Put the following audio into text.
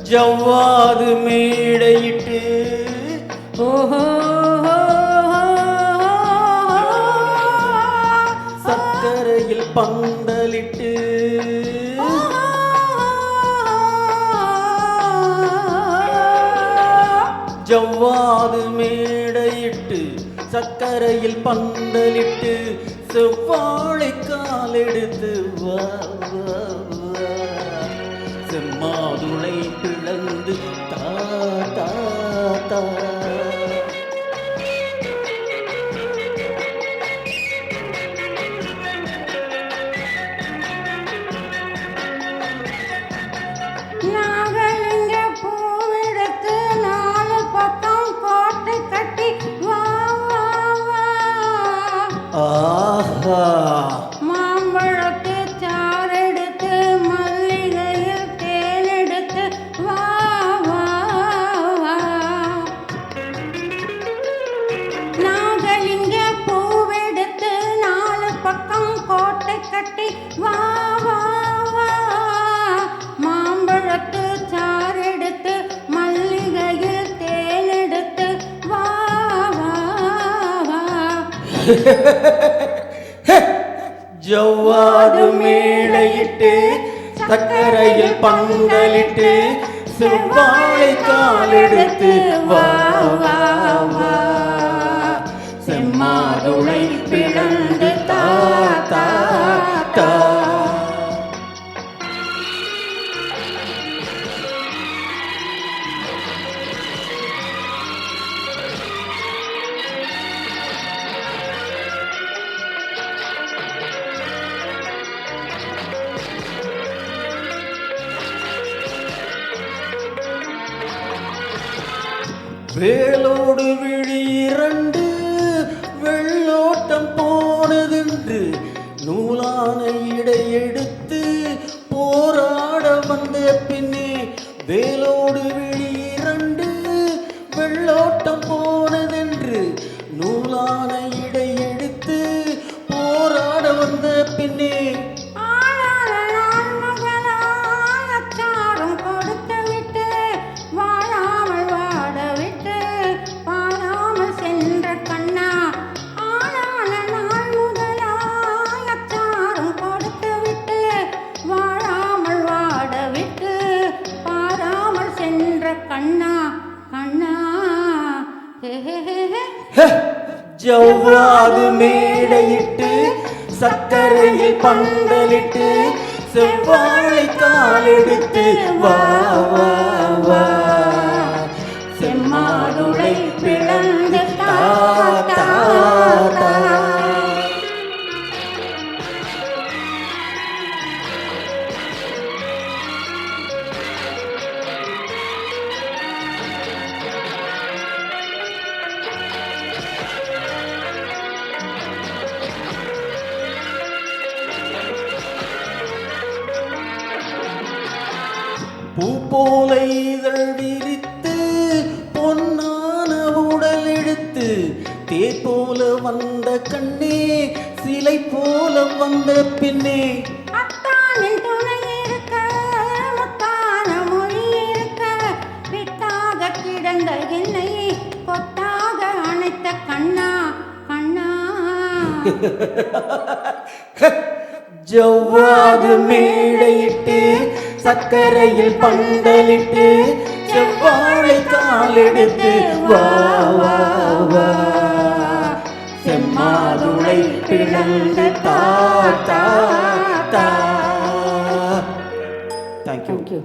ஜவ்வாது மேடையிட்டு ஓஹோ சக்கரையில் பந்தலிட்டு ஜவ்வாது மேடையிட்டு சக்கரையில் பந்தலிட்டு செவ்வாழை காலெடுத்து வா வா வா செம்மாதுளை பிளந்து தா தா தா ஆஹா மாம்பழத்து சாரெடுத்து மல்லிகையில் தேனெடுத்து வா வா வா நாகலிங்க பூவெடுத்து நாலு பக்கம் கோட்டை கட்டி வா வா வா மாம்பழத்து சாரெடுத்து மல்லிகையில் தேனெடுத்து வா வா வா ஜவ்வாது மேடையிட்டு சக்கரையில் பந்தலிட்டு செவ்வாழை காலெடுத்து வா வா வா செம்மாதுளை பிளந்து தா தா தா வேலோடு விழி இரண்டு வெள்ளோட்டம் போனதென்று நூலான இடை எடுத்து போராட வந்த பின்னே வேலோடு விழி இரண்டு வெள்ளோட்டம் போனதென்று நூலான இடை எடுத்து போராட வந்த பின்னே கண்ணா கண்ணா ஜவ்வாது மேடையிட்டு சக்கரையில் பந்தலிட்டு செவ்வாழை காலெடுத்து வா வா வா செம்மாதுளை பிளந்து தா தா தா பூ போல இதழ் விரித்து பொன்னான உடல் எடுத்து தேர் போல வந்த கண்ணே சிலை போல வந்த பின்னே அத்தானின் துணை இருக்க முத்தான மொழி இருக்க விட்டாக கிடந்த என்னை கொத்தாக அணைத்த கண்ணா கண்ணா ஜவ்வாது மேடையிட்டு சக்கரையில் பந்தலிட்டு செவ்வாழை காலெடுத்து வா வா வா செம்மாதுளை பிளந்து தா தா தா. Thank you.